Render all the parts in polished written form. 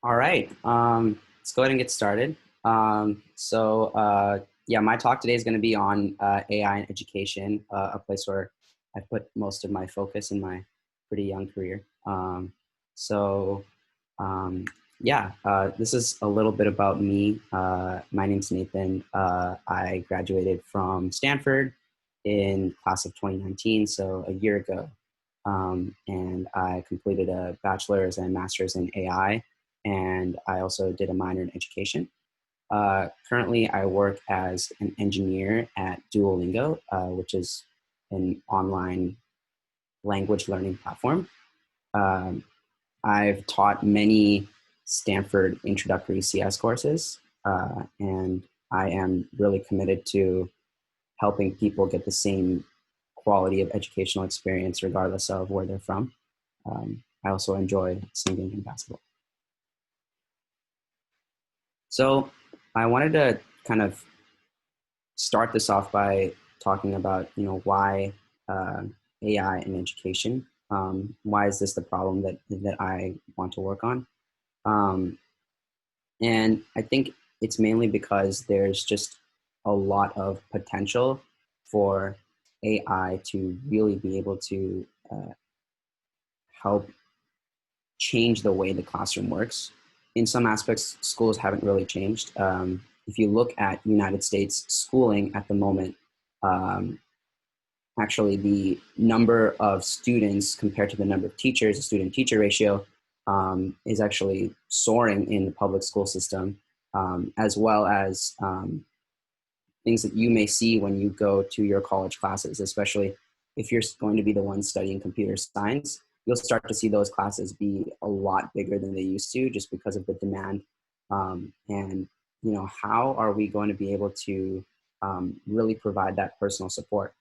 All right, let's go ahead and get started. Yeah, my talk today is going to be on AI and education, a place where I put most of my focus in my pretty young career. So, um, this is a little bit about me. My name's Nathan. I graduated from Stanford in class of 2019, so a year ago. And I completed a bachelor's and master's in AI, and I also did a minor in education. Currently, I work as an engineer at Duolingo, which is an online language learning platform. Um, I've taught many Stanford introductory CS courses, and I am really committed to helping people get the same quality of educational experience regardless of where they're from. I also enjoy singing and basketball. So I wanted to kind of start this off by talking about, why AI in education. Why is this the problem that I want to work on? Um, and I think it's mainly because there's just a lot of potential for AI to really be able to help change the way the classroom works. In some aspects, schools haven't really changed. If you look at United States schooling at the moment, um, actually the number of students compared to the number of teachers, the student-teacher ratio, is actually soaring in the public school system, as well as things that you may see when you go to your college classes, especially if you're going to be the one studying computer science. You'll start to see those classes be a lot bigger than they used to just because of the demand. And, how are we going to be able to really provide that personal support?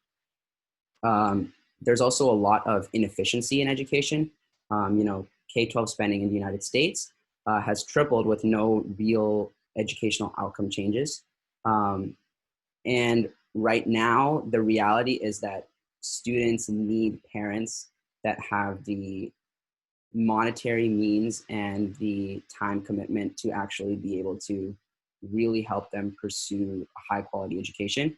There's also a lot of inefficiency in education. K-12 spending in the United States has tripled with no real educational outcome changes. And right now, the reality is that students need parents that have the monetary means and the time commitment to actually be able to really help them pursue a high quality education.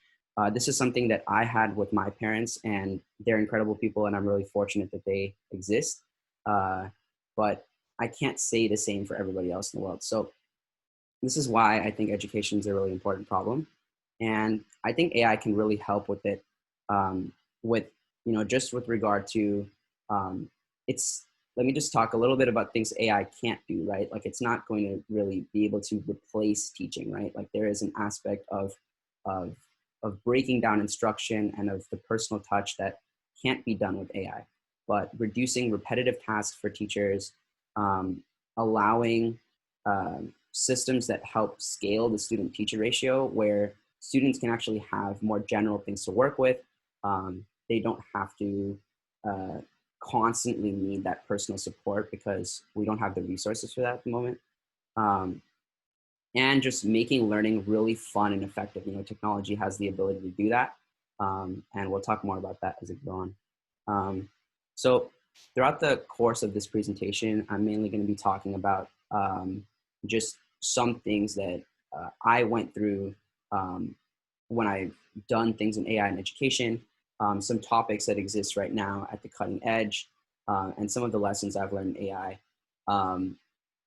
This is something that I had with my parents, and they're incredible people, and I'm really fortunate that they exist. But I can't say the same for everybody else in the world. So this is why I think education is a really important problem. And I think AI can really help with it, with, just with regard to, it's, let me just talk a little bit about things AI can't do, right? Like it's not going to really be able to replace teaching, right? Like there is an aspect of, of breaking down instruction and of the personal touch that can't be done with AI, but reducing repetitive tasks for teachers, allowing systems that help scale the student-teacher ratio where students can actually have more general things to work with. They don't have to constantly need that personal support because we don't have the resources for that at the moment. And just making learning really fun and effective. Technology has the ability to do that. And we'll talk more about that as we go on. So throughout the course of this presentation, I'm mainly going to be talking about just some things that I went through when I've done things in AI and education, some topics that exist right now at the cutting edge, and some of the lessons I've learned in AI.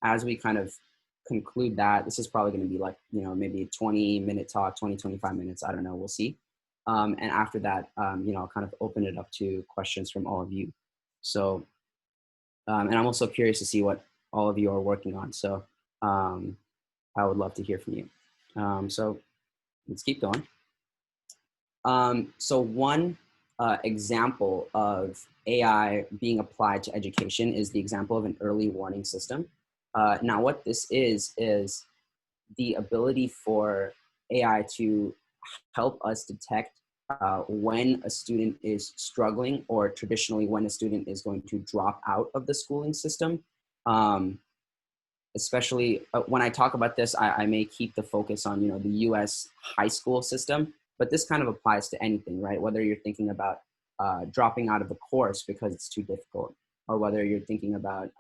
As we kind of conclude that, this is probably going to be like, maybe a 20-minute talk, 25 minutes, I don't know, we'll see. And after that, I'll kind of open it up to questions from all of you. So, and I'm also curious to see what all of you are working on. So I would love to hear from you. So let's keep going. So one example of AI being applied to education is the example of an early warning system. Now what this is the ability for AI to help us detect when a student is struggling, or traditionally when a student is going to drop out of the schooling system. Especially when I talk about this, I may keep the focus on, the US high school system, but this kind of applies to anything, right? Whether you're thinking about dropping out of a course because it's too difficult, or whether you're thinking about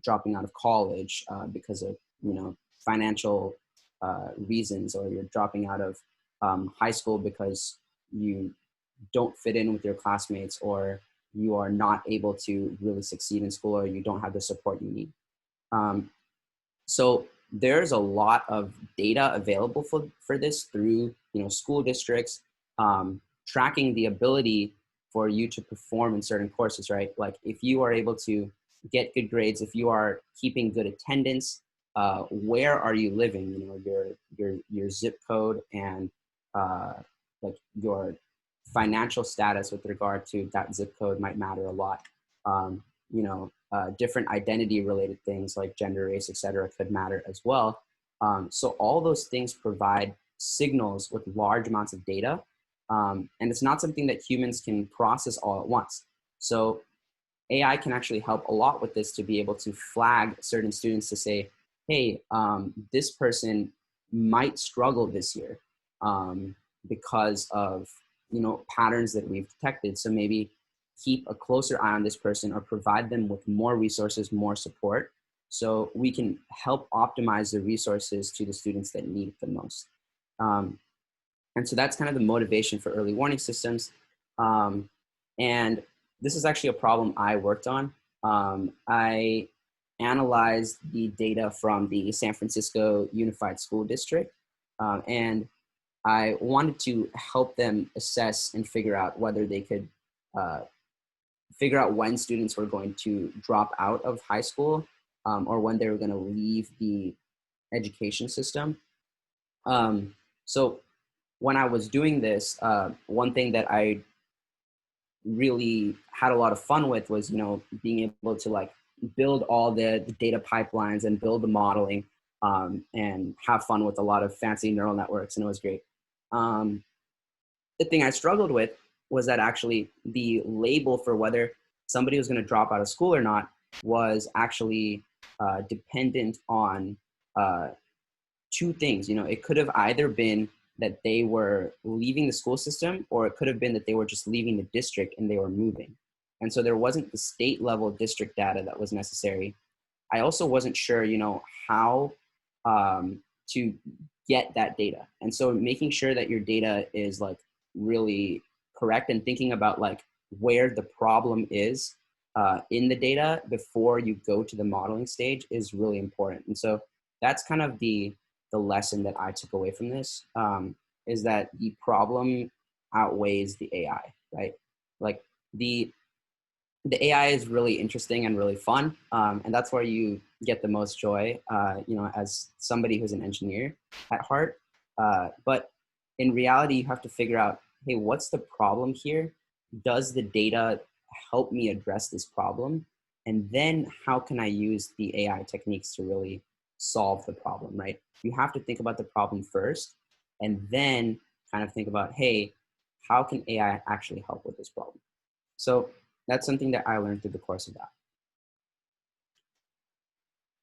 dropping out of college because of financial reasons, or you're dropping out of high school because you don't fit in with your classmates, or you are not able to really succeed in school, or you don't have the support you need. Um, so there's a lot of data available for this through school districts, tracking the ability for you to perform in certain courses, right? Like if you are able to get good grades, if you are keeping good attendance, where are you living? Your zip code and like your financial status with regard to that zip code might matter a lot. Different identity related things like gender, race, etc., could matter as well. So all those things provide signals with large amounts of data, and it's not something that humans can process all at once. So AI can actually help a lot with this, to be able to flag certain students to say, hey, this person might struggle this year because of patterns that we've detected. So maybe keep a closer eye on this person, or provide them with more resources, more support, so we can help optimize the resources to the students that need it the most. And so that's kind of the motivation for early warning systems. And this is actually a problem I worked on. I analyzed the data from the San Francisco Unified School District, and I wanted to help them assess and figure out whether they could figure out when students were going to drop out of high school, or when they were going to leave the education system. So when I was doing this, one thing that I really had a lot of fun with was, being able to like build all the data pipelines and build the modeling, and have fun with a lot of fancy neural networks, and it was great. The thing I struggled with was that actually the label for whether somebody was going to drop out of school or not was actually dependent on two things. It could have either been that they were leaving the school system, or it could have been that they were just leaving the district and they were moving. And so there wasn't the state level district data that was necessary. I also wasn't sure, how to get that data. And so making sure that your data is like really correct, and thinking about like where the problem is in the data before you go to the modeling stage is really important. And so that's kind of the lesson that I took away from this, is that the problem outweighs the AI, right? Like the AI is really interesting and really fun, and that's where you get the most joy, as somebody who's an engineer at heart. But in reality, you have to figure out, hey, what's the problem here? Does the data help me address this problem? And then how can I use the AI techniques to really solve the problem, right? You have to think about the problem first, and then kind of think about, hey, how can AI actually help with this problem? So that's something that I learned through the course of that.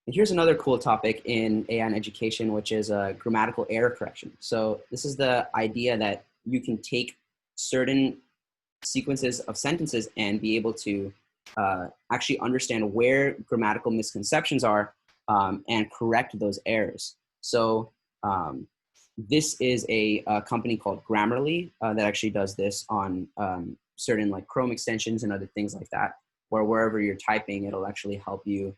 And here's another cool topic in AI and education, which is grammatical error correction. So this is the idea that you can take certain sequences of sentences and be able to actually understand where grammatical misconceptions are, and correct those errors. So this is a company called Grammarly that actually does this on certain like Chrome extensions and other things like that, where wherever you're typing, it'll actually help you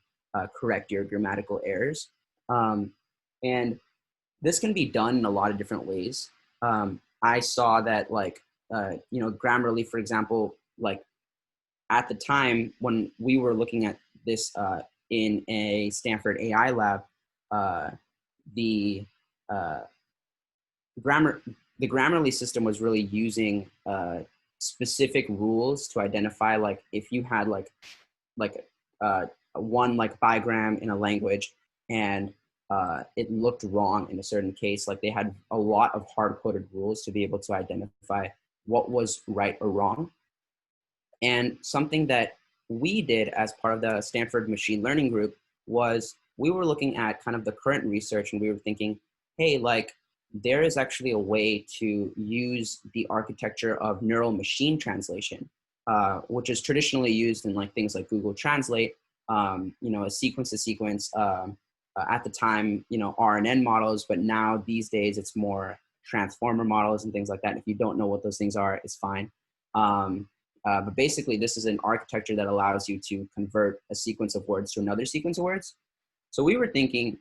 correct your grammatical errors. And this can be done in a lot of different ways. I saw that like, Grammarly, for example, like at the time when we were looking at this in a Stanford AI lab, the Grammarly system was really using specific rules to identify like if you had like one like bigram in a language and it looked wrong in a certain case, like they had a lot of hard-coded rules to be able to identify what was right or wrong. And something that we did as part of the Stanford machine learning group was we were looking at kind of the current research, and we were thinking, hey, like there is actually a way to use the architecture of neural machine translation, which is traditionally used in like things like Google Translate, a sequence to sequence at the time, you know, RNN models, but now these days it's more transformer models and things like that. If you don't know what those things are, it's fine. But basically, this is an architecture that allows you to convert a sequence of words to another sequence of words. So we were thinking,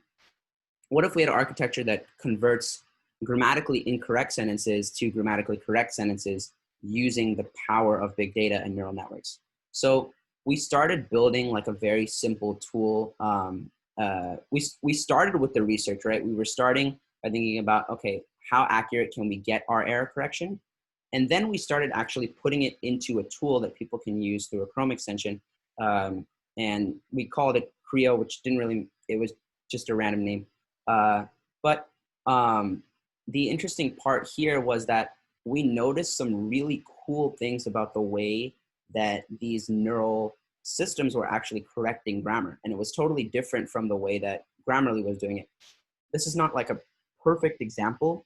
what if we had an architecture that converts grammatically incorrect sentences to grammatically correct sentences using the power of big data and neural networks? So we started building like a very simple tool. We started with the research, right? We were starting by thinking about, okay, how accurate can we get our error correction? And then we started actually putting it into a tool that people can use through a Chrome extension. And we called it Creo, which didn't really, it was just a random name. But the interesting part here was that we noticed some really cool things about the way that these neural systems were actually correcting grammar. And it was totally different from the way that Grammarly was doing it. This is not like a perfect example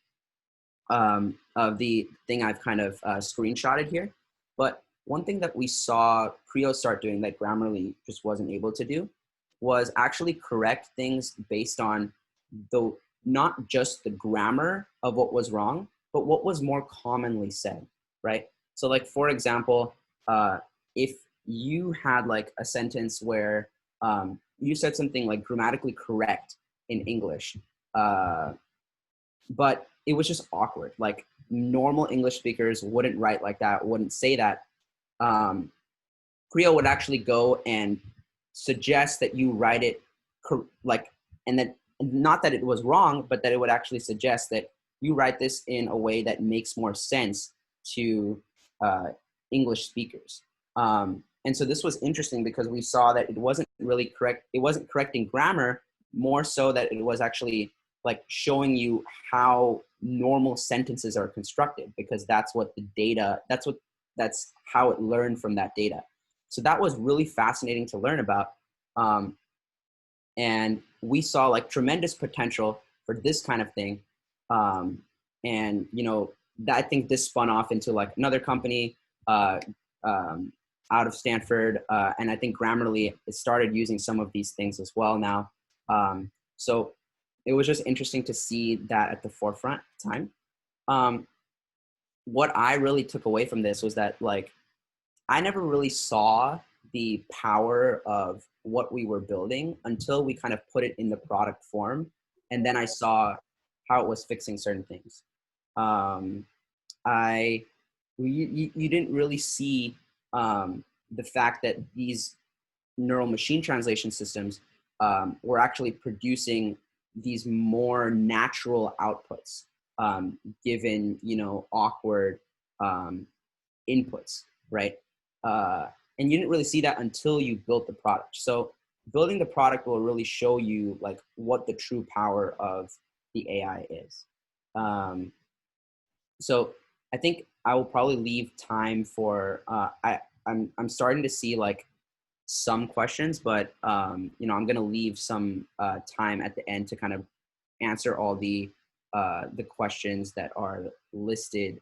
of the thing I've kind of screenshotted here. But one thing that we saw Creo start doing that Grammarly just wasn't able to do was actually correct things based on the not just the grammar of what was wrong, but what was more commonly said, right? So like, for example, if you had like a sentence where you said something like grammatically correct in English, but it was just awkward. Like normal English speakers wouldn't write like that, wouldn't say that. Creo would actually go and suggest that you write it like, and that not that it was wrong, but that it would actually suggest that you write this in a way that makes more sense to English speakers. And so this was interesting because we saw that it wasn't really correct. It wasn't correcting grammar, more so that it was actually like showing you how normal sentences are constructed, because that's what the data, that's how it learned from that data. So that was really fascinating to learn about. And we saw like tremendous potential for this kind of thing. And, you know, I think this spun off into like another company out of Stanford. And I think Grammarly started using some of these things as well now. So it was just interesting to see that at the forefront at the time. What I really took away from this was that like, I never really saw the power of what we were building until we kind of put it in the product form. And then I saw how it was fixing certain things. You didn't really see the fact that these neural machine translation systems were actually producing these more natural outputs given, you know, awkward inputs, right? And you didn't really see that until you built the product. So building the product will really show you like what the true power of the AI is. So I think I will probably leave time for, I'm starting to see like some questions, but you know, I'm gonna leave some time at the end to kind of answer all the questions that are listed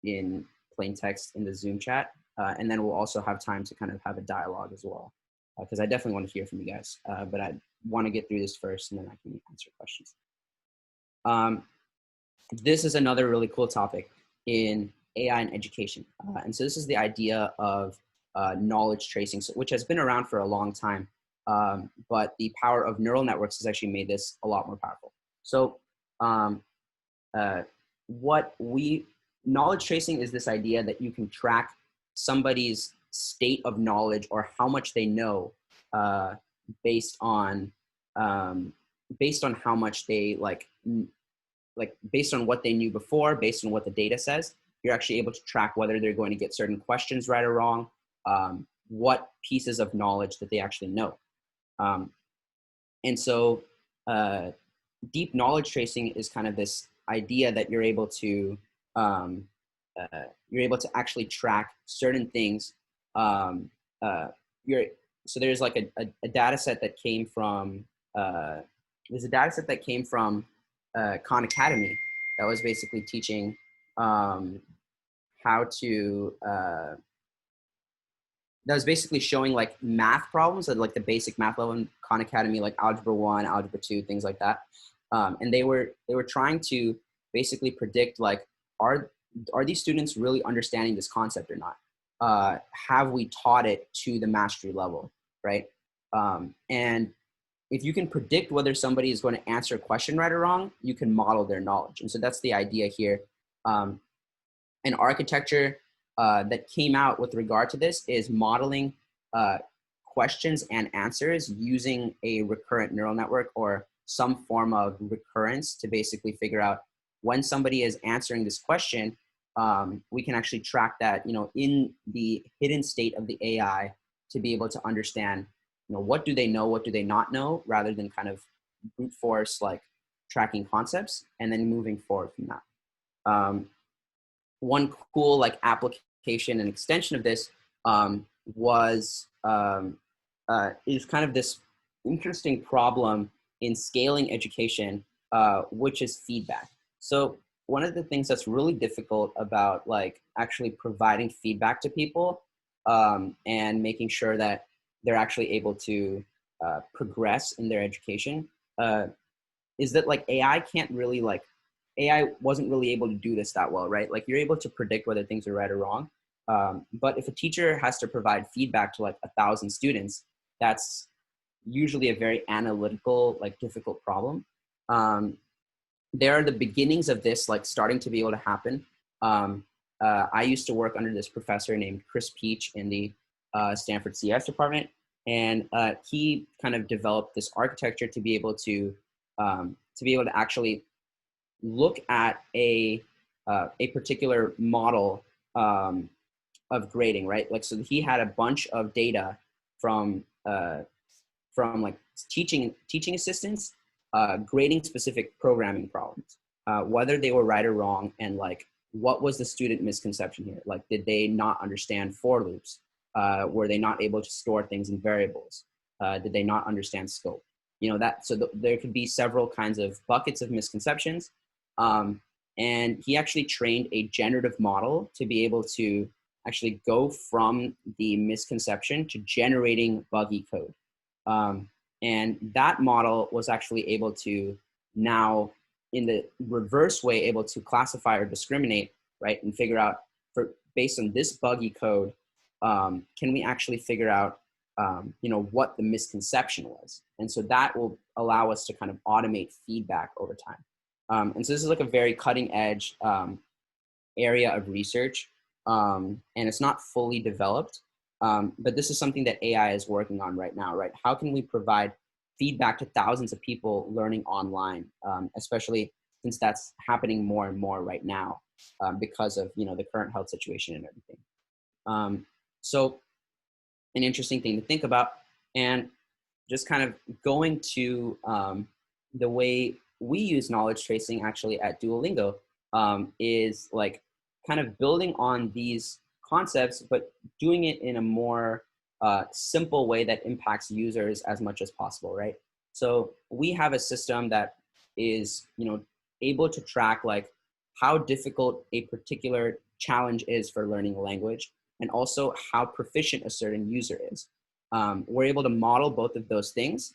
in plain text in the Zoom chat. And then we'll also have time to kind of have a dialogue as well, because I definitely want to hear from you guys, but I want to get through this first and then I can answer questions. This is another really cool topic in AI and education. And so this is the idea of knowledge tracing, which has been around for a long time, but the power of neural networks has actually made this a lot more powerful. So knowledge tracing is this idea that you can track somebody's state of knowledge or how much they know based on how much they like based on what they knew before, based on what the data says. You're actually able to track whether they're going to get certain questions right or wrong, what pieces of knowledge that they actually know. And so deep knowledge tracing is kind of this idea that you're able to actually track certain things. So there's like a data set that came from Khan Academy that was basically teaching how to that was basically showing like math problems at like the basic math level in Khan Academy, like algebra 1, algebra 2, things like that. And they were trying to basically predict like, are these students really understanding this concept or not? Have we taught it to the mastery level, right? And if you can predict whether somebody is going to answer a question right or wrong, you can model their knowledge. And so that's the idea here. An architecture that came out with regard to this is modeling questions and answers using a recurrent neural network or some form of recurrence to basically figure out when somebody is answering this question. We can actually track that, in the hidden state of the AI to be able to understand, what do they know, what do they not know, rather than kind of brute force like tracking concepts and then moving forward from that. One cool like application and extension of this is kind of this interesting problem in scaling education, which is feedback. So one of the things that's really difficult about like actually providing feedback to people and making sure that they're actually able to progress in their education is that like AI wasn't really able to do this that well, right? Like you're able to predict whether things are right or wrong. But if a teacher has to provide feedback to like 1,000 students, that's usually a very analytical, like difficult problem. There are the beginnings of this like starting to be able to happen. I used to work under this professor named Chris Peach in the Stanford CS department. And he kind of developed this architecture to be able to actually look at a particular model of grading, right? Like, so he had a bunch of data from like teaching assistants grading specific programming problems, whether they were right or wrong, and like what was the student misconception here? Like, did they not understand for loops? Were they not able to store things in variables? Did they not understand scope? There could be several kinds of buckets of misconceptions. And he actually trained a generative model to be able to actually go from the misconception to generating buggy code. And that model was actually able to now, in the reverse way, able to classify or discriminate, right? And figure out, based on this buggy code, can we actually figure out, what the misconception was? And so that will allow us to kind of automate feedback over time. And so this is like a very cutting edge area of research, and it's not fully developed, but this is something that AI is working on right now, right? How can we provide feedback to thousands of people learning online, especially since that's happening more and more right now because of, the current health situation and everything. So an interesting thing to think about, and just kind of going to the way we use knowledge tracing actually at Duolingo is like kind of building on these concepts, but doing it in a more simple way that impacts users as much as possible, right? So we have a system that is, able to track like how difficult a particular challenge is for learning a language, and also how proficient a certain user is. We're able to model both of those things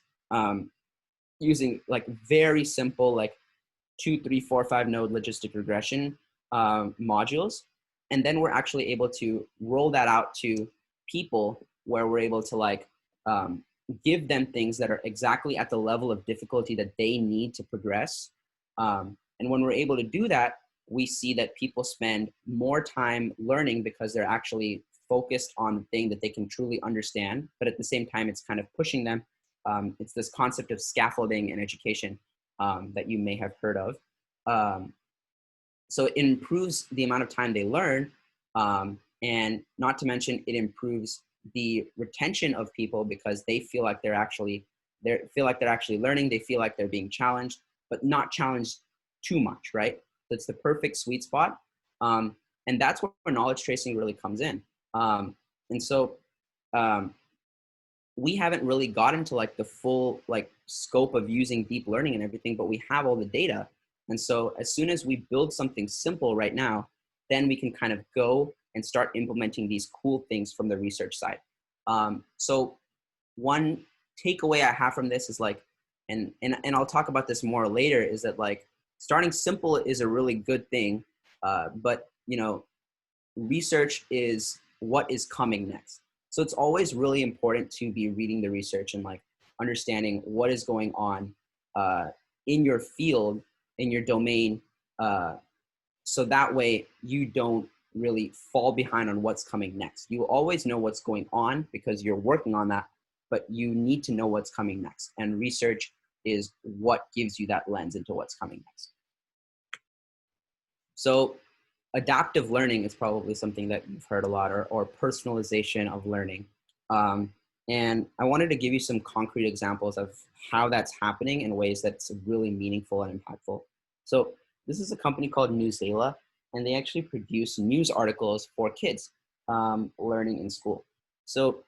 using like very simple, like 2, 3, 4, 5 node logistic regression modules. And then we're actually able to roll that out to people where we're able to like give them things that are exactly at the level of difficulty that they need to progress. And when we're able to do that, we see that people spend more time learning because they're actually focused on the thing that they can truly understand. But at the same time, it's kind of pushing them. It's this concept of scaffolding in education that you may have heard of. So it improves the amount of time they learn, and not to mention it improves the retention of people because they feel like they're actually learning. They feel like they're being challenged, but not challenged too much, right? That's the perfect sweet spot, and that's where knowledge tracing really comes in. And so we haven't really gotten to like the full like scope of using deep learning and everything, but we have all the data. And so as soon as we build something simple right now, then we can kind of go and start implementing these cool things from the research side. So one takeaway I have from this is like, and I'll talk about this more later, is that like starting simple is a really good thing, but you know, research is what is coming next. So it's always really important to be reading the research and like understanding what is going on in your field, in your domain, so that way you don't really fall behind on what's coming next. You always know what's going on because you're working on that, but you need to know what's coming next. And research is what gives you that lens into what's coming next. So adaptive learning is probably something that you've heard a lot, or personalization of learning. And I wanted to give you some concrete examples of how that's happening in ways that's really meaningful and impactful. So this is a company called Newsela, and they actually produce news articles for kids learning in school. So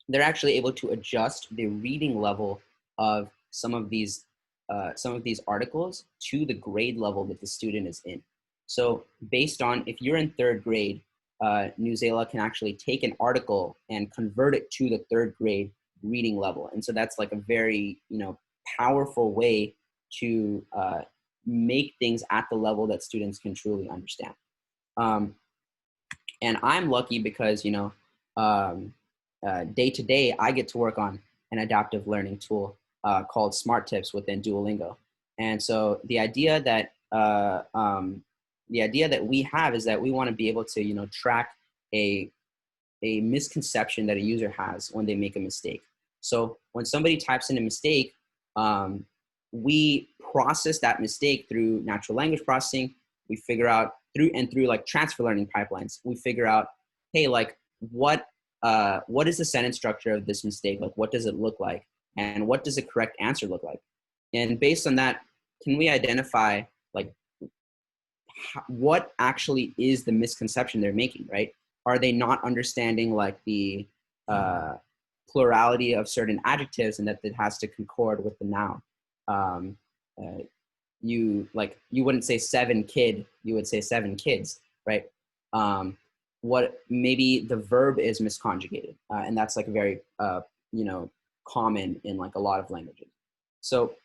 they're actually able to adjust the reading level of some of these articles to the grade level that the student is in. So based on, if you're in third grade, Newsela can actually take an article and convert it to the third grade reading level. And so that's like a very, you know, powerful way to make things at the level that students can truly understand. And I'm lucky because, you know, day to day, I get to work on an adaptive learning tool called Smart Tips within Duolingo. And so the idea that we have is that we want to be able to, you know, track a misconception that a user has when they make a mistake. So when somebody types in a mistake, we process that mistake through natural language processing. We figure out through like transfer learning pipelines, we figure out, hey, like what is the sentence structure of this mistake? Like, what does it look like? And what does the correct answer look like? And based on that, can we identify like what actually is the misconception they're making, right? Are they not understanding like the plurality of certain adjectives and that it has to concord with the noun? You wouldn't say 7 kid, you would say 7 kids, right? What maybe the verb is misconjugated, and that's like very you know, common in like a lot of languages. So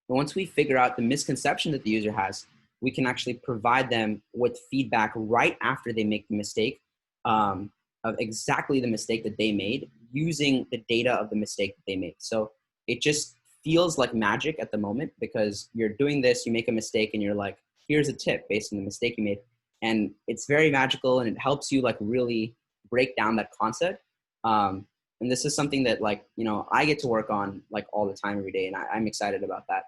once we figure out the misconception that the user has, we can actually provide them with feedback right after they make the mistake, of exactly the mistake that they made using the data of the mistake that they made. So it just feels like magic at the moment because you're doing this, you make a mistake and you're like, here's a tip based on the mistake you made. And it's very magical and it helps you like really break down that concept. And this is something that like, you know, I get to work on like all the time every day, and I'm excited about that.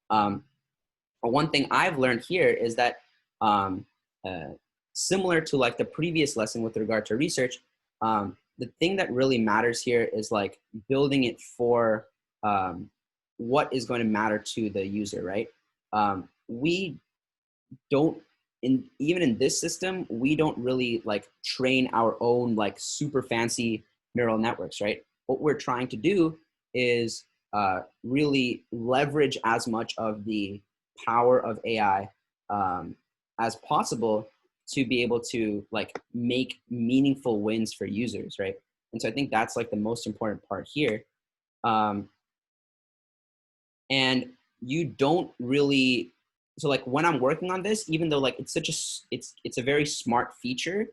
But one thing I've learned here is that similar to like the previous lesson with regard to research, the thing that really matters here is like building it for what is going to matter to the user, right? We don't, even in this system, we don't really like train our own like super fancy neural networks, right? What we're trying to do is really leverage as much of the power of AI as possible to be able to like make meaningful wins for users, right? And so I think that's like the most important part here. And you don't really, so like when I'm working on this, even though like it's such a, it's a very smart feature,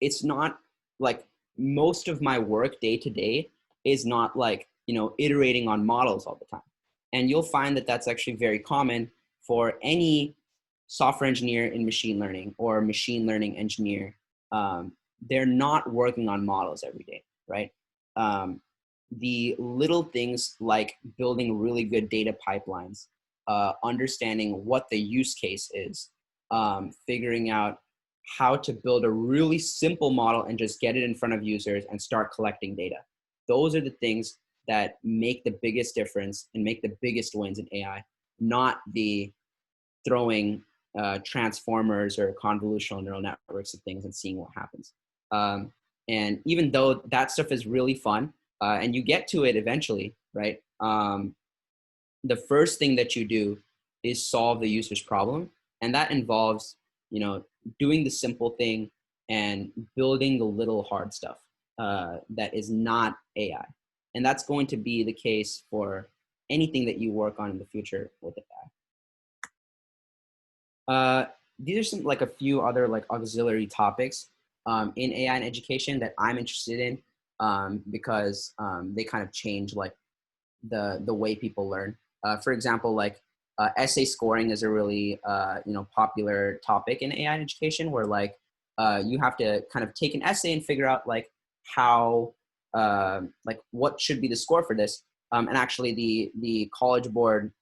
it's not like most of my work day to day is not like, you know, iterating on models all the time. And you'll find that that's actually very common for any software engineer in machine learning or machine learning engineer. They're not working on models every day, right? The little things like building really good data pipelines, understanding what the use case is, figuring out how to build a really simple model and just get it in front of users and start collecting data. Those are the things that make the biggest difference and make the biggest wins in AI, not the throwing transformers or convolutional neural networks at things and seeing what happens. And even though that stuff is really fun, and you get to it eventually, right? The first thing that you do is solve the user's problem. And that involves, you know, doing the simple thing and building the little hard stuff. that is not AI. And that's going to be the case for anything that you work on in the future with AI. These are some like a few other like auxiliary topics in AI and education that I'm interested in because they kind of change like the way people learn. For example, like essay scoring is a really popular topic in AI and education, where like you have to kind of take an essay and figure out like how like what should be the score for this. And actually, the College Board,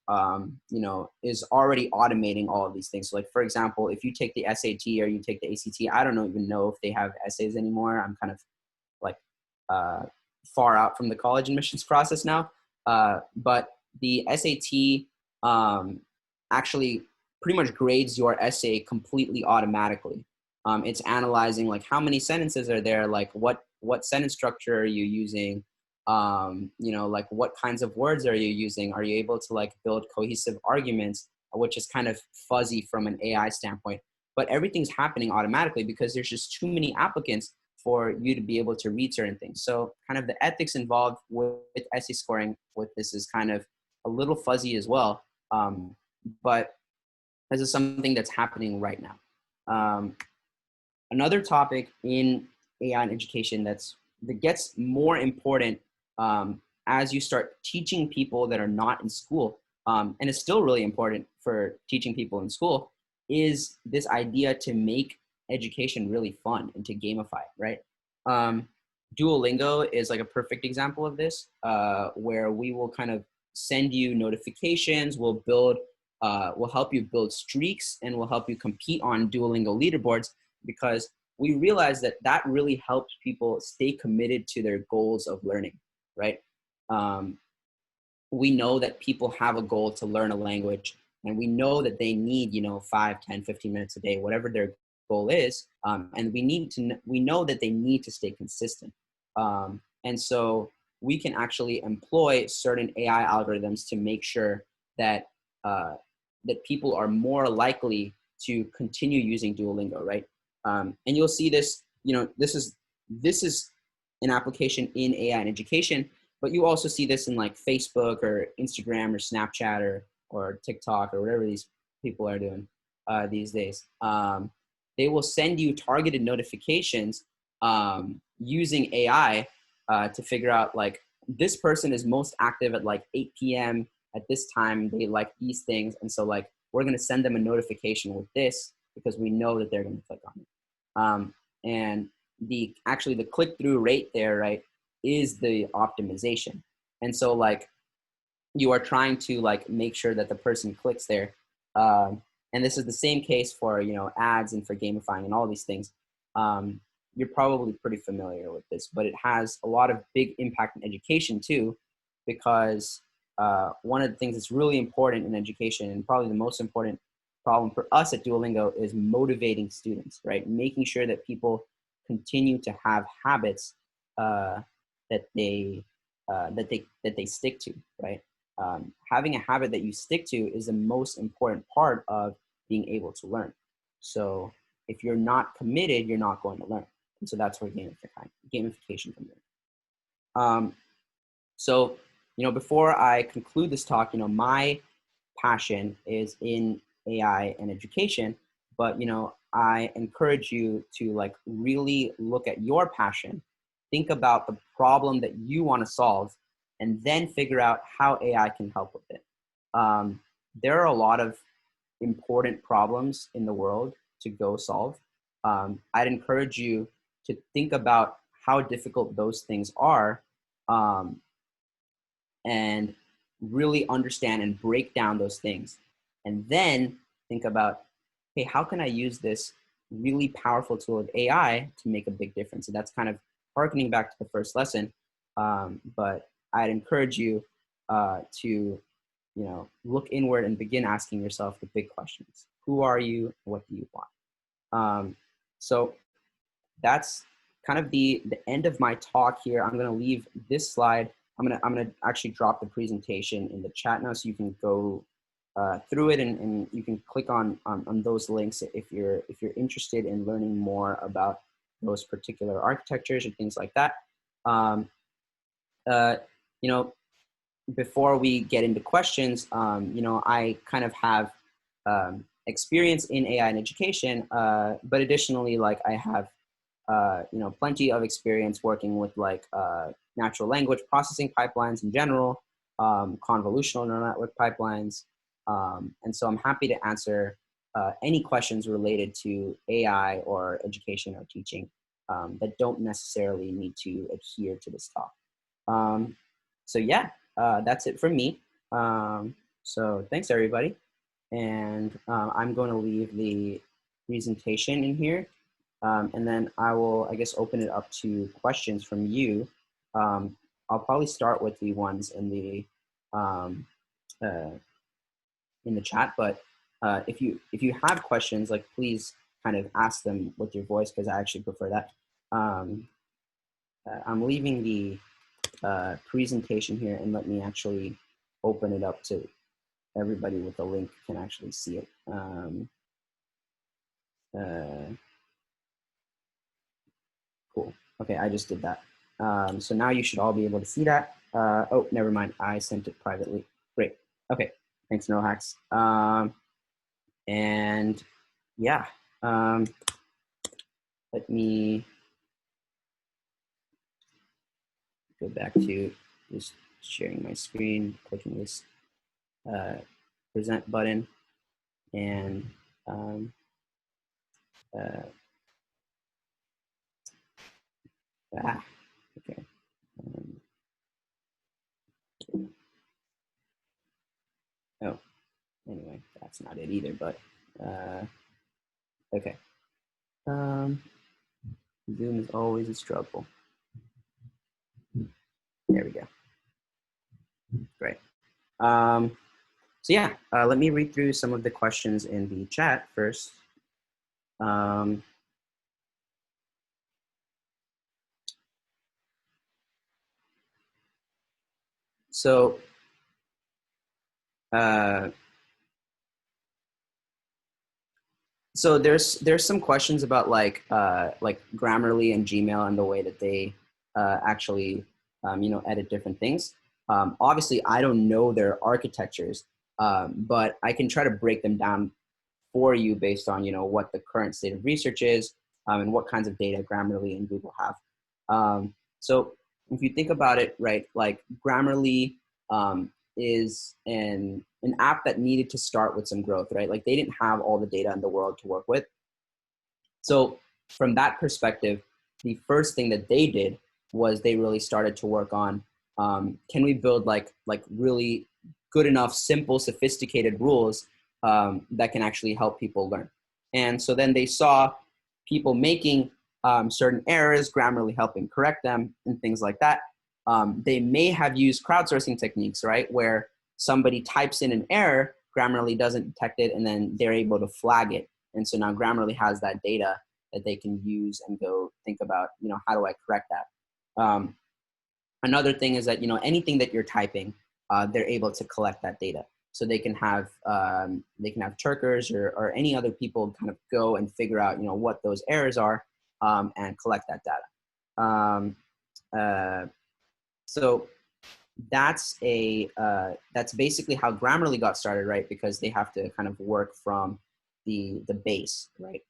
is already automating all of these things. So, like for example, if you take the SAT or you take the ACT, I don't even know if they have essays anymore. I'm kind of like far out from the college admissions process now. But the SAT actually pretty much grades your essay completely automatically. It's analyzing like how many sentences are there, like what sentence structure are you using, like what kinds of words are you using? Are you able to like build cohesive arguments, which is kind of fuzzy from an AI standpoint. But everything's happening automatically because there's just too many applicants for you to be able to read certain things. So kind of the ethics involved with essay scoring with this is kind of a little fuzzy as well. But this is something that's happening right now. Another topic in AI and education that gets more important as you start teaching people that are not in school, and it's still really important for teaching people in school, is this idea to make education really fun and to gamify it, right? Duolingo is like a perfect example of this, where we will kind of send you notifications, we'll help you build streaks, and we'll help you compete on Duolingo leaderboards, because we realize that that really helps people stay committed to their goals of learning, right? We know that people have a goal to learn a language, and we know that they need 5, 10, 15 minutes a day, whatever their goal is, and we know that they need to stay consistent, and so we can actually employ certain AI algorithms to make sure that that people are more likely to continue using Duolingo, right? And you'll see this, this is an application in AI and education, but you also see this in like Facebook or Instagram or Snapchat or TikTok or whatever these people are doing these days. They will send you targeted notifications using AI to figure out like this person is most active at like 8 p.m. at this time. They like these things. And so like, we're going to send them a notification with this because we know that they're going to click on it. And the click-through rate there, right, is the optimization. And so like you are trying to like make sure that the person clicks there. And this is the same case for, ads and for gamifying and all these things. You're probably pretty familiar with this, but it has a lot of big impact in education too, because one of the things that's really important in education, and probably the most important problem for us at Duolingo, is motivating students, right? Making sure that people continue to have habits that they stick to, right? Having a habit that you stick to is the most important part of being able to learn. So if you're not committed, you're not going to learn. And so that's where gamification comes in. So, before I conclude this talk, my passion is in AI and education, but, I encourage you to like really look at your passion, think about the problem that you want to solve, and then figure out how AI can help with it. There are a lot of important problems in the world to go solve. I'd encourage you to think about how difficult those things are, and really understand and break down those things. And then think about, hey, how can I use this really powerful tool of AI to make a big difference? And that's kind of harkening back to the first lesson. But I'd encourage you to, look inward and begin asking yourself the big questions. Who are you? What do you want? So that's kind of the end of my talk here. I'm going to leave this slide. I'm gonna actually drop the presentation in the chat now, so you can go through it, and you can click on those links if you're interested in learning more about those particular architectures and things like that. Um, you know, before we get into questions, you know, I kind of have experience in AI in education, but additionally, like I have, you know, plenty of experience working with like natural language processing pipelines in general, convolutional neural network pipelines. And so I'm happy to answer any questions related to AI or education or teaching that don't necessarily need to adhere to this talk. Um, so yeah, that's it from me. So thanks everybody. And I'm going to leave the presentation in here. And then I will, I guess, open it up to questions from you. I'll probably start with the ones um, uh, in the chat, but if you have questions, like please kind of ask them with your voice because I actually prefer that. I'm leaving the presentation here and let me actually open it up to everybody with the link can actually see it. Cool. Okay, I just did that. So now you should all be able to see that. Oh, never mind. I sent it privately. Great. Okay. Thanks, NeuroHacks. And yeah, let me go back to just sharing my screen, clicking this present button, and uh, okay. Oh, anyway, that's not it either, but okay. Zoom is always a struggle. There we go. Great. So yeah, let me read through some of the questions in the chat first. So so there's some questions about like Grammarly and Gmail and the way that they actually you know, edit different things. Obviously, I don't know their architectures, but I can try to break them down for you based on, you know, what the current state of research is and what kinds of data Grammarly and Google have. So if you think about it, right, like Grammarly is an app that needed to start with some growth, right? Like they didn't have all the data in the world to work with. So from that perspective, the first thing that they did was they really started to work on, can we build like really good enough, simple, sophisticated rules that can actually help people learn. And so then they saw people making certain errors, Grammarly helping correct them and things like that. They may have used crowdsourcing techniques, right? Where somebody types in an error, Grammarly doesn't detect it, and then they're able to flag it. And so now Grammarly has that data that they can use and go think about, you know, how do I correct that? Another thing is that, you know, anything that you're typing, they're able to collect that data. So they can have Turkers or any other people kind of go and figure out, you know, what those errors are and collect that data. So that's that's basically how Grammarly got started, right? Because they have to kind of work from the base, right?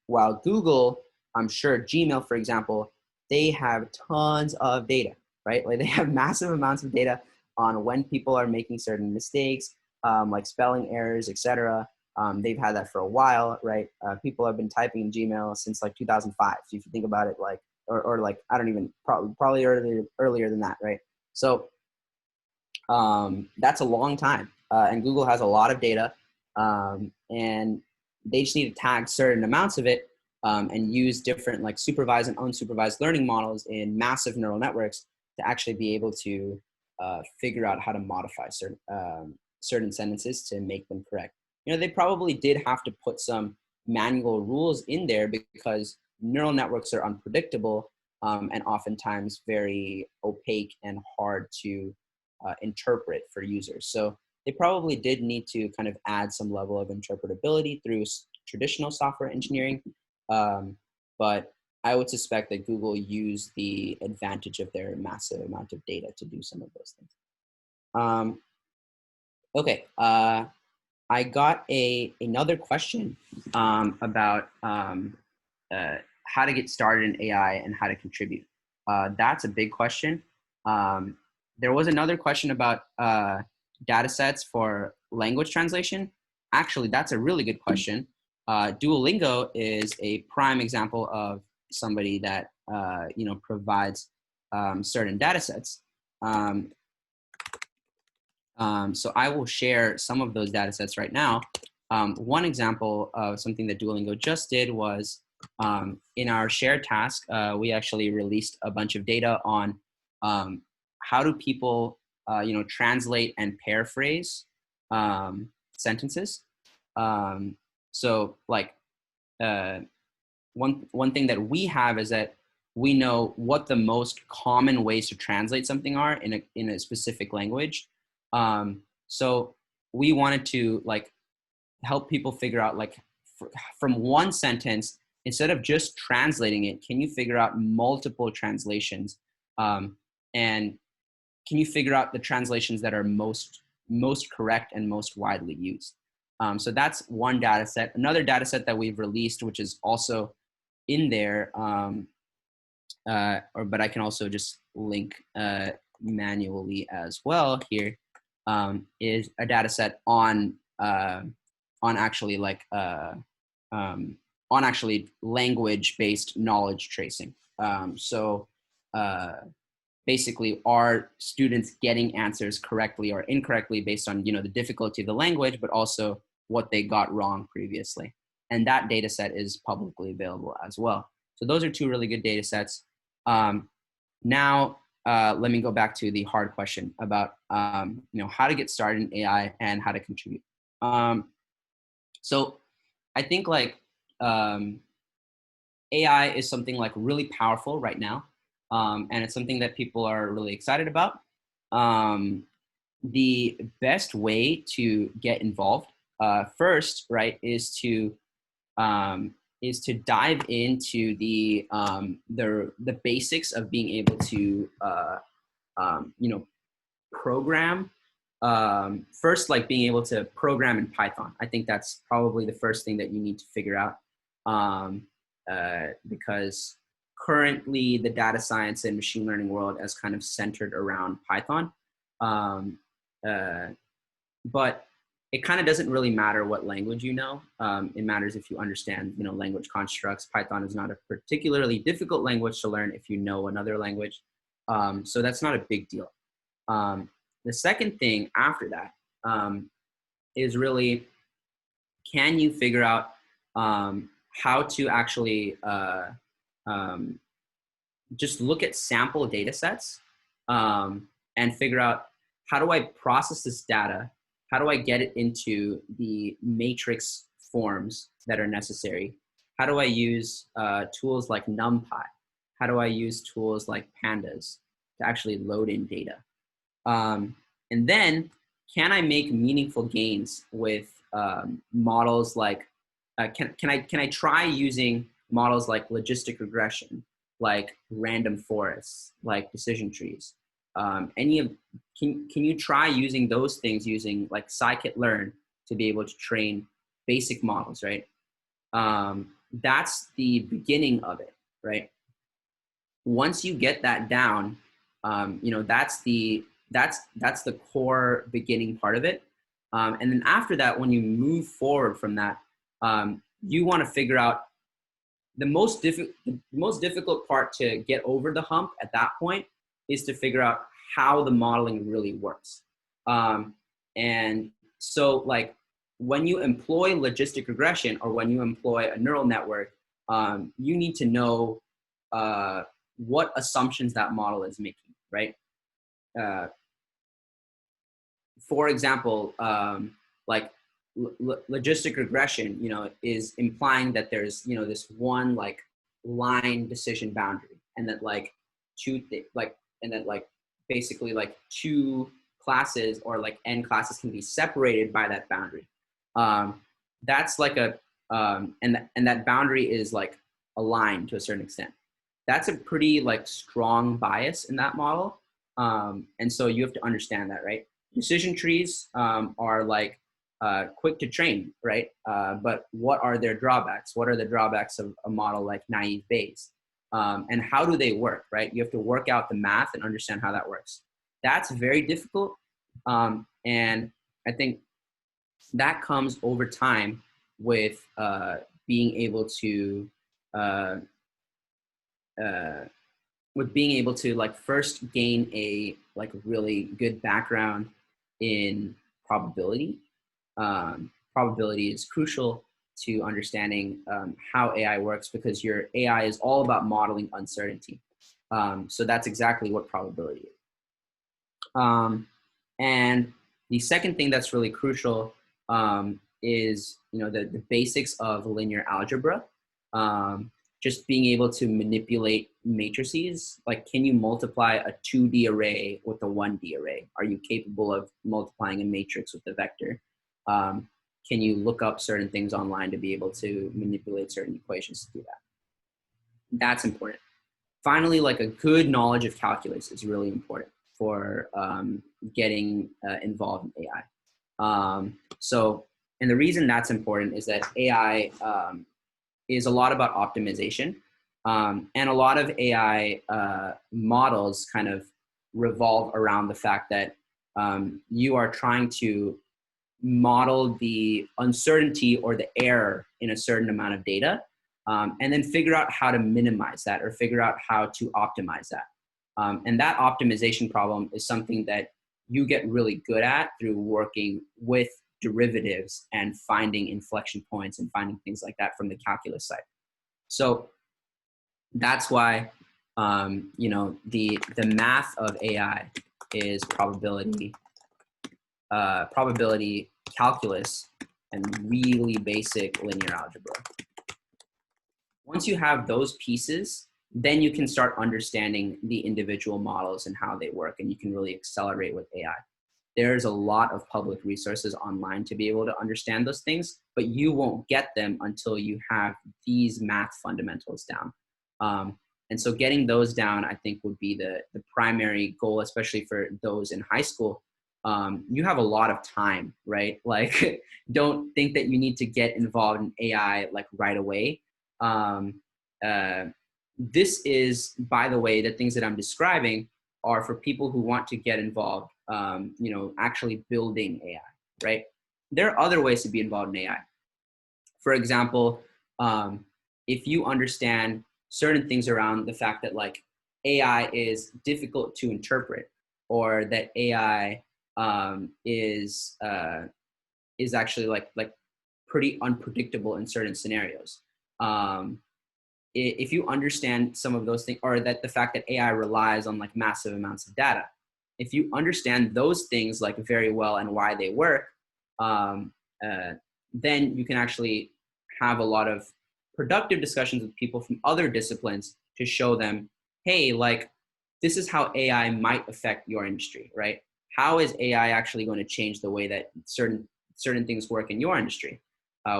While Google, I'm sure Gmail, for example, they have tons of data, right? Like they have massive amounts of data on when people are making certain mistakes, like spelling errors, etc. They've had that for a while, right? People have been typing in Gmail since like 2005. So if you think about it, like, or like, I don't even, probably earlier than that, right? So that's a long time. And Google has a lot of data, and they just need to tag certain amounts of it and use different like supervised and unsupervised learning models in massive neural networks to actually be able to figure out how to modify certain sentences to make them correct. You know, they probably did have to put some manual rules in there because neural networks are unpredictable and oftentimes very opaque and hard to interpret for users. So they probably did need to kind of add some level of interpretability through traditional software engineering. But I would suspect that Google used the advantage of their massive amount of data to do some of those things. Um, okay, I got another question about how to get started in AI and how to contribute. That's a big question. Um, there was another question about data sets for language translation. Actually, that's a really good question. Duolingo is a prime example of somebody that provides certain data sets. So I will share some of those data sets right now. One example of something that Duolingo just did was in our shared task, we actually released a bunch of data on how do people, translate and paraphrase sentences. So like one thing that we have is that we know what the most common ways to translate something are in a specific language. So we wanted to like help people figure out like from one sentence, instead of just translating it, can you figure out multiple translations? And can you figure out the translations that are most correct and most widely used? So that's one data set. Another data set that we've released, which is also in there, but I can also just link manually as well here, is a data set on actually on actually language-based knowledge tracing. So basically, are students getting answers correctly or incorrectly based on the difficulty of the language, but also what they got wrong previously? And that data set is publicly available as well. So those are two really good data sets. Now, let me go back to the hard question about how to get started in AI and how to contribute. So I think like AI is something like really powerful right now, and it's something that people are really excited about. The best way to get involved first, right, is to dive into the basics of being able to program. First, like being able to program in Python. I think that's probably the first thing that you need to figure out, because currently the data science and machine learning world is kind of centered around Python. But it kind of doesn't really matter what language you know. It matters if you understand, language constructs. Python is not a particularly difficult language to learn if you know another language. So that's not a big deal. The second thing after that is really, can you figure out how to actually just look at sample data sets and figure out, how do I process this data? How do I get it into the matrix forms that are necessary? How do I use tools like NumPy? How do I use tools like Pandas to actually load in data? And then, can I make meaningful gains with models like, can I try using models like logistic regression, like random forests, like decision trees? Can you try using those things using like scikit-learn to be able to train basic models, right? That's the beginning of it, right? Once you get that down, that's the core beginning part of it. And then after that, when you move forward from that, you want to figure out the most difficult part to get over the hump at that point is to figure out how the modeling really works. And so like when you employ logistic regression or when you employ a neural network, you need to know what assumptions that model is making, right? For example, like logistic regression, is implying that there's, this one like line decision boundary, and that like basically like two classes or like n classes can be separated by that boundary. That's like a and that boundary is like aligned to a certain extent. That's a pretty like strong bias in that model. And so you have to understand that, right? Decision trees are like quick to train, right? But what are their drawbacks? What are the drawbacks of a model like naive Bayes? And how do they work, right? You have to work out the math and understand how that works. That's very difficult. And I think that comes over time with being able to uh, uh, like first gain a like really good background in probability. Probability is crucial to understanding how AI works, because your AI is all about modeling uncertainty. So that's exactly what probability is. And the second thing that's really crucial is the basics of linear algebra. Just being able to manipulate matrices. Like, can you multiply a 2D array with a 1D array? Are you capable of multiplying a matrix with a vector? Can you look up certain things online to be able to manipulate certain equations to do that? That's important. Finally, like a good knowledge of calculus is really important for getting involved in AI. And the reason that's important is that AI is a lot about optimization. And a lot of AI models kind of revolve around the fact that you are trying to model the uncertainty or the error in a certain amount of data, and then figure out how to minimize that or figure out how to optimize that. And that optimization problem is something that you get really good at through working with derivatives and finding inflection points and finding things like that from the calculus side. So that's why the math of AI is probability calculus and really basic linear algebra. Once you have those pieces, then you can start understanding the individual models and how they work, and you can really accelerate with AI. There's a lot of public resources online to be able to understand those things, but you won't get them until you have these math fundamentals down. And so getting those down, I think, would be the primary goal, especially for those in high school. You have a lot of time, right? Like, don't think that you need to get involved in AI like right away. This is, by the way, the things that I'm describing are for people who want to get involved, actually building AI, right? There are other ways to be involved in AI. For example, if you understand certain things around the fact that like AI is difficult to interpret, or that AI is actually like pretty unpredictable in certain scenarios. If you understand some of those things, or that the fact that AI relies on like massive amounts of data, if you understand those things like very well and why they work, then you can actually have a lot of productive discussions with people from other disciplines to show them, hey, like, this is how AI might affect your industry, right? How is AI actually going to change the way that certain things work in your industry?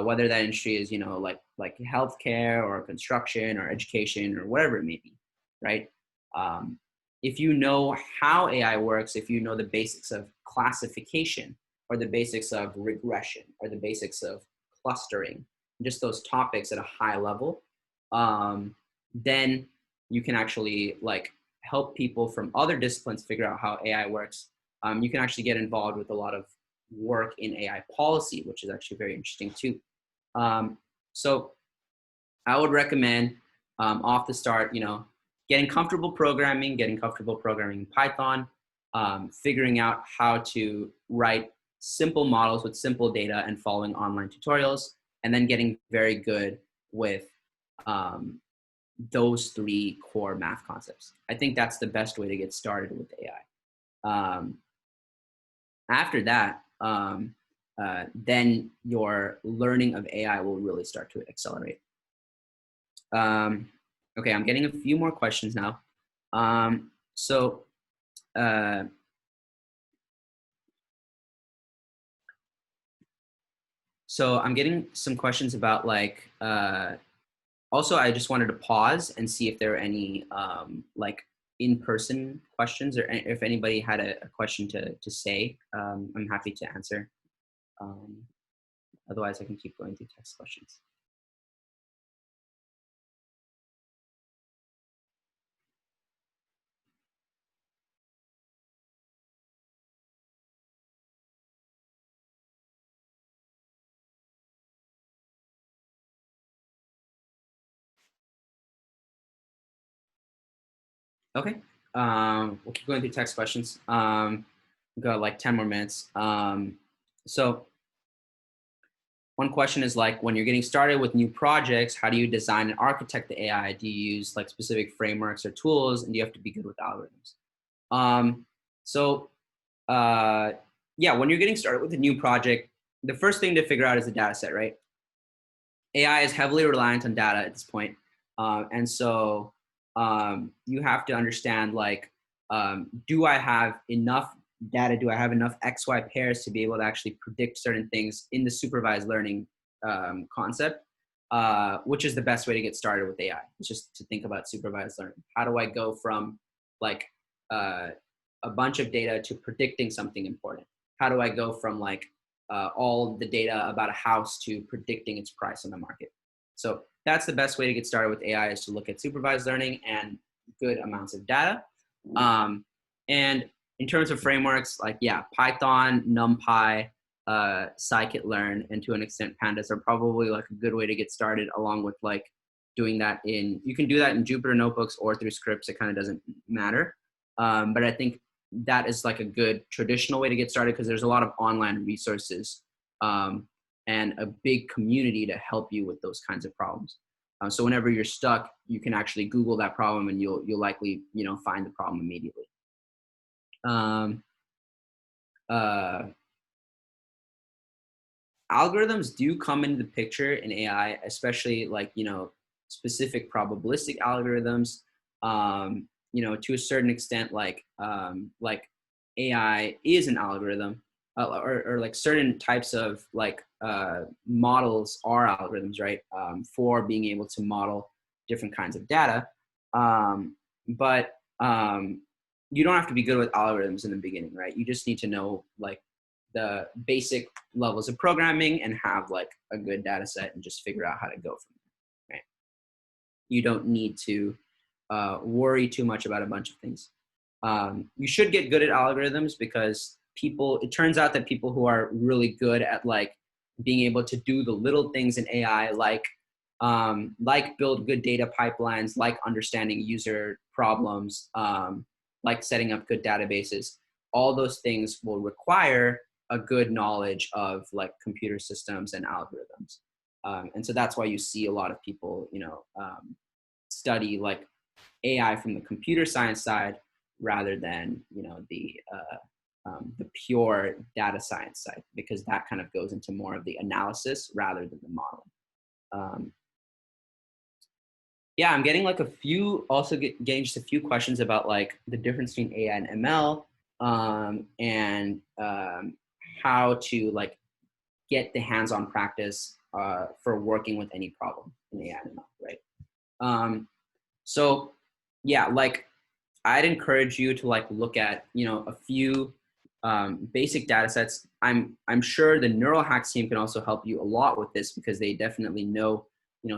Whether that industry is, like healthcare or construction or education or whatever it may be, right? If you know how AI works, if you know the basics of classification or the basics of regression or the basics of clustering, just those topics at a high level, then you can actually like help people from other disciplines figure out how AI works. You can actually get involved with a lot of work in AI policy, which is actually very interesting too. So I would recommend off the start, getting comfortable programming in Python, figuring out how to write simple models with simple data and following online tutorials, and then getting very good with those three core math concepts. I think that's the best way to get started with AI. After that, then your learning of AI will really start to accelerate. Okay, I'm getting a few more questions now. So I'm getting some questions about like, Also, I just wanted to pause and see if there are any like in-person questions, or if anybody had a question to say. I'm happy to answer. Um, Otherwise, I can keep going through text questions. Okay. We'll keep going through text questions. We've got like 10 more minutes. So one question is like, when you're getting started with new projects, how do you design and architect the AI? Do you use like specific frameworks or tools, and do you have to be good with algorithms? Um, so yeah, when you're getting started with a new project, the first thing to figure out is the data set, right? AI is heavily reliant on data at this point. And so you have to understand like, do I have enough data? Do I have enough XY pairs to be able to actually predict certain things in the supervised learning concept, which is the best way to get started with AI. It's just to think about supervised learning. How do I go from like a bunch of data to predicting something important? How do I go from like all the data about a house to predicting its price on the market? So that's the best way to get started with AI, is to look at supervised learning and good amounts of data. And in terms of frameworks, like, yeah, Python, NumPy, scikit-learn, and to an extent pandas are probably like a good way to get started, along with like doing that you can do that in Jupyter notebooks or through scripts. It kind of doesn't matter. But I think that is like a good traditional way to get started, because there's a lot of online resources and a big community to help you with those kinds of problems. So whenever you're stuck, you can actually Google that problem, and you'll likely find the problem immediately. Algorithms do come into the picture in AI, especially like specific probabilistic algorithms. To a certain extent, like AI is an algorithm, or like certain types of like models are algorithms, right? For being able to model different kinds of data. But you don't have to be good with algorithms in the beginning, right? You just need to know like the basic levels of programming and have like a good data set, and just figure out how to go from there, right? You don't need to worry too much about a bunch of things. You should get good at algorithms, because it turns out that people who are really good at like being able to do the little things in AI, like build good data pipelines, like understanding user problems, like setting up good databases, all those things will require a good knowledge of like computer systems and algorithms. And so that's why you see a lot of people, study like AI from the computer science side, rather than the pure data science side, because that kind of goes into more of the analysis rather than the modeling. Yeah, I'm getting like getting just a few questions about like the difference between AI and ML, and how to like get the hands-on practice for working with any problem in AI and ML, right? So yeah, like I'd encourage you to like look at a few basic data sets. I'm sure the Neural Hacks team can also help you a lot with this, because they definitely know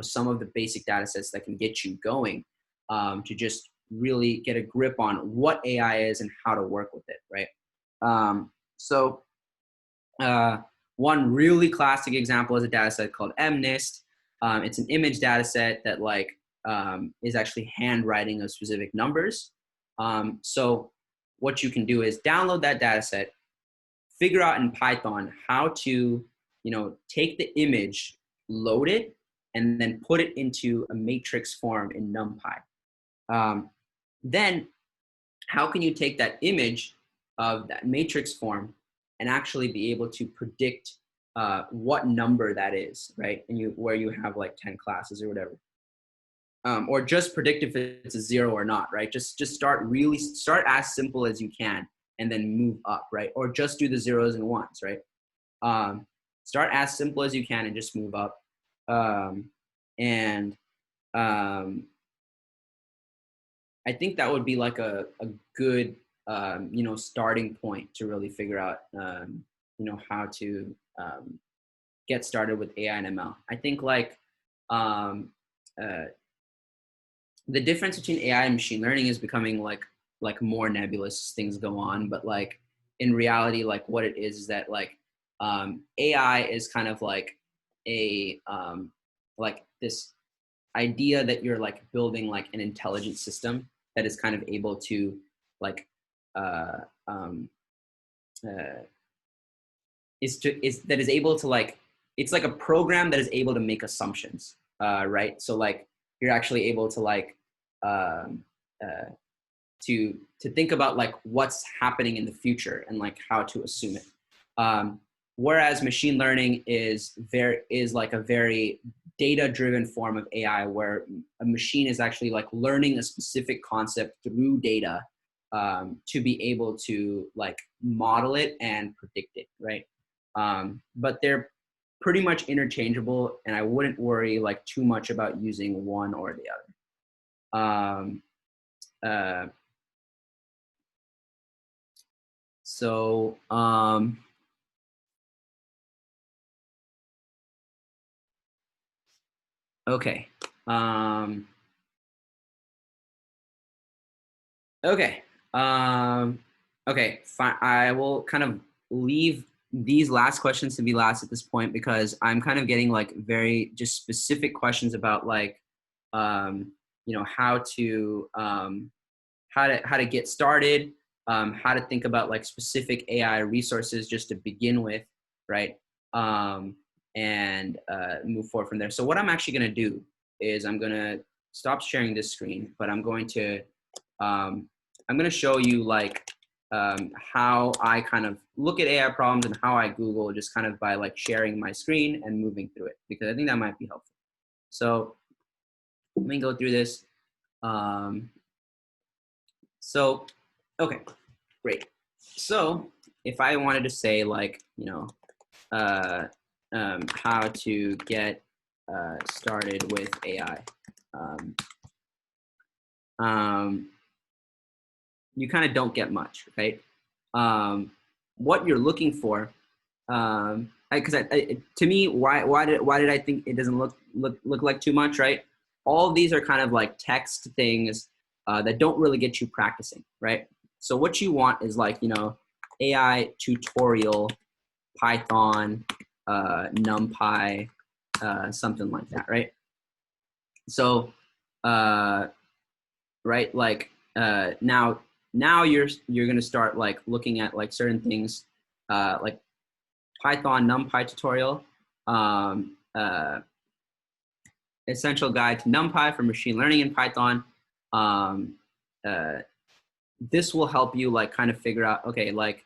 some of the basic data sets that can get you going, to just really get a grip on what AI is and how to work with it, right? So one really classic example is a data set called MNIST. It's an image data set that like is actually handwriting of specific numbers. So what you can do is download that data set, figure out in Python how to take the image, load it, and then put it into a matrix form in NumPy. Then how can you take that image of that matrix form and actually be able to predict what number that is, right? And where you have like 10 classes or whatever. Or just predict if it's a 0 or not, right? Just start as simple as you can, and then move up, right? Or just do the zeros and ones, right? Start as simple as you can and just move up. And um, I think that would be like a good, you know, starting point to really figure out, you know, how to get started with AI and ML. I think like um, uh, the difference between AI and machine learning is becoming like more nebulous as things go on. But like in reality, like what it is that like AI is kind of like this idea that you're like building like an intelligent system that is kind of able to like uh, um, uh, is that is able to like it's like a program that is able to make assumptions, right? So like you're actually able to like um, uh, to think about like what's happening in the future and like how to assume it. Whereas machine learning is like a very data driven form of AI where a machine is actually like learning a specific concept through data, to be able to like model it and predict it, right? But they're pretty much interchangeable, and I wouldn't worry like too much about using one or the other. Uh, so okay. Um, okay. Um, okay. Fine. I will kind of leave these last questions to be last at this point because I'm kind of getting like very just specific questions about like, you know, how to get started, how to think about like specific AI resources just to begin with, right? And move forward from there. So what I'm actually going to do is I'm going to stop sharing this screen, but um, I'm going to show you like how I kind of look at AI problems and how I Google just kind of by like sharing my screen and moving through it, because I think that might be helpful. So let me go through this. Um, so, okay, great. So if I wanted to say like, you know, how to get started with AI, um, um, you kind of don't get much, right? What you're looking for, because to me, why did I think it doesn't look like too much, right? All of these are kind of like text things that don't really get you practicing, right? So what you want is like, you know, AI tutorial, Python, NumPy, something like that, right? So, right, like now you're gonna start like looking at like certain things, like Python NumPy tutorial, essential guide to NumPy for machine learning in Python. Um, uh, this will help you like kind of figure out, okay, like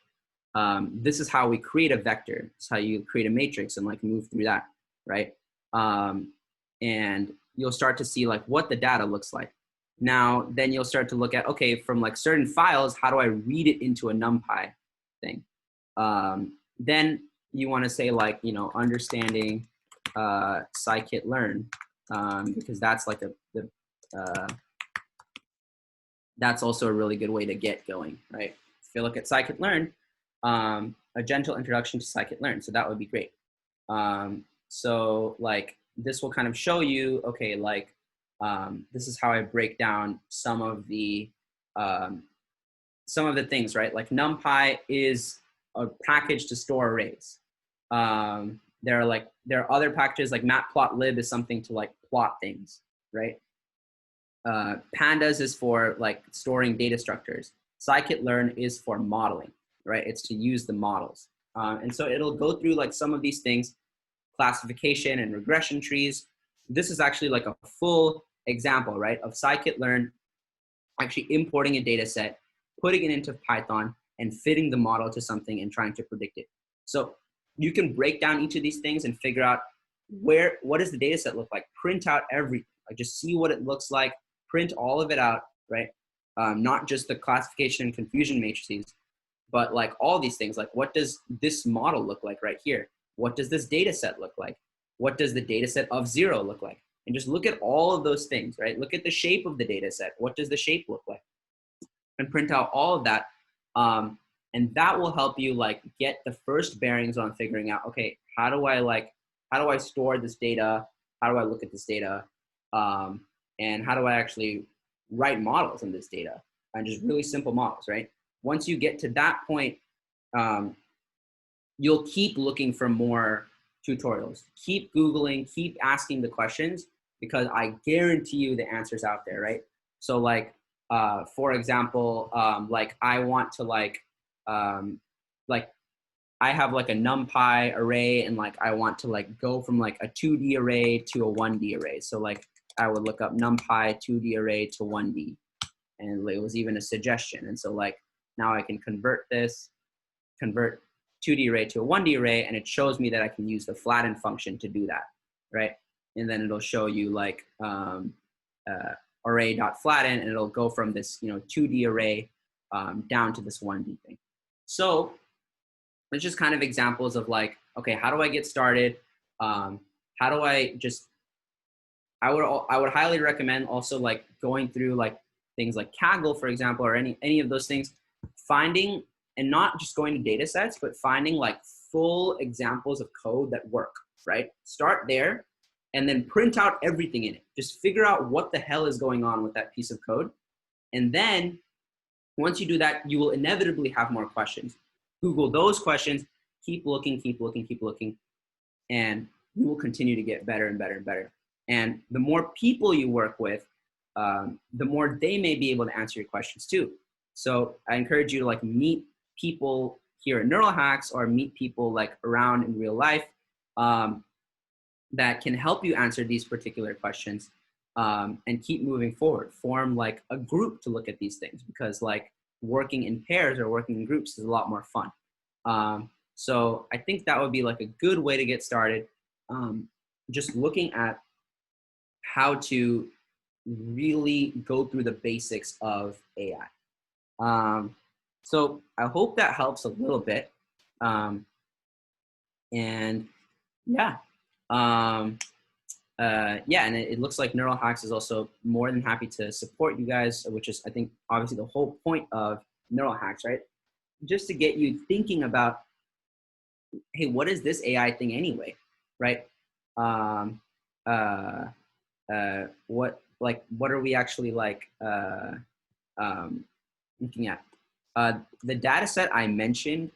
this is how we create a vector. This is how you create a matrix and like move through that, right? And you'll start to see like what the data looks like. Now, then you'll start to look at, okay, from like certain files, how do I read it into a NumPy thing? Then you want to say like, you know, understanding scikit-learn, because that's like that's also a really good way to get going, right? If you look at scikit-learn, a gentle introduction to scikit-learn. So that would be great. So like this will kind of show you, okay, like this is how I break down some of the things, right? Like NumPy is a package to store arrays. There are other packages like matplotlib is something to like plot things, right? Pandas is for like storing data structures. Scikit-learn is for modeling, right? It's to use the models. And so it'll go through like some of these things, classification and regression trees. This is actually like a full example, right, of scikit-learn actually importing a data set, putting it into Python, and fitting the model to something and trying to predict it. So you can break down each of these things and figure out what does the data set look like? Print out everything, like just see what it looks like, print all of it out, right? Not just the classification and confusion matrices, but like all these things, like what does this model look like right here? What does this data set look like? What does the data set of 0 look like? and just look at all of those things, right? Look at the shape of the data set. What does the shape look like? And print out all of that. And that will help you like get the first bearings on figuring out, okay, how do I store this data? How do I look at this data? And how do I actually write models in this data? And just really simple models, right? Once you get to that point, you'll keep looking for more tutorials. Keep Googling, keep asking the questions, because I guarantee you the answer's out there, right? So like, for example, like I want to like I have like a NumPy array, and like I want to like go from like a 2D array to a 1D array. So like I would look up NumPy 2D array to 1D, and it was even a suggestion. And so like now I can convert 2D array to a 1D array, and it shows me that I can use the flatten function to do that, right? And then it'll show you like array.flatten, and it'll go from this 2D array down to this 1D thing. So it's just kind of examples of like, okay, how do I get started? How do I just, I would highly recommend also like going through like things like Kaggle, for example, or any of those things, finding, and not just going to data sets, but finding like full examples of code that work, right? Start there and then print out everything in it. Just figure out what the hell is going on with that piece of code. And then once you do that, you will inevitably have more questions. Google those questions, keep looking, and you will continue to get better and better and better. And the more people you work with, the more they may be able to answer your questions too. So I encourage you to like meet people here at Neural Hacks, or meet people like around in real life that can help you answer these particular questions, and keep moving forward. Form like a group to look at these things, because like working in pairs or working in groups is a lot more fun. So I think that would be like a good way to get started. Just looking at how to really go through the basics of AI. So I hope that helps a little bit. And yeah, yeah, and it looks like Neural Hacks is also more than happy to support you guys, which is, I think, obviously the whole point of Neural Hacks, right? Just to get you thinking about, hey, what is this AI thing anyway, right? What are we actually like looking at? The data set I mentioned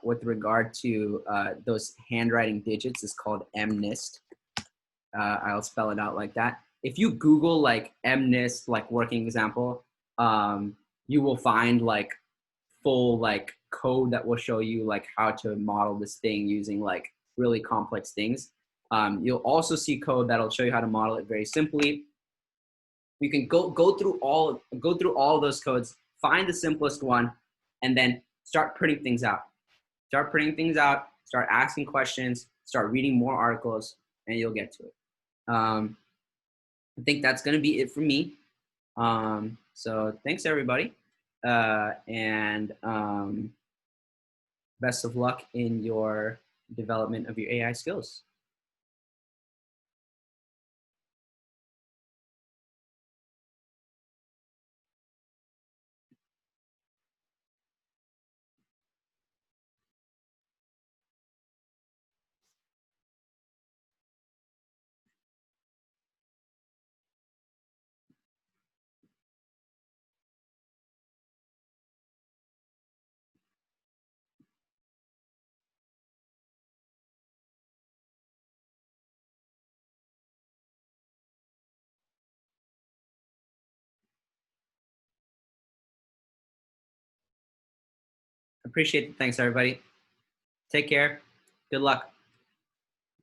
with regard to those handwriting digits is called MNIST. I'll spell it out like that. If you Google like MNIST, like working example, you will find like full like code that will show you like how to model this thing using like really complex things. You'll also see code that'll show you how to model it very simply. You can go through all those codes, find the simplest one, and then start printing things out. Start asking questions, start reading more articles, and you'll get to it. I think that's going to be it for me. So thanks everybody, and best of luck in your development of your AI skills. Appreciate it. Thanks everybody. Take care. Good luck.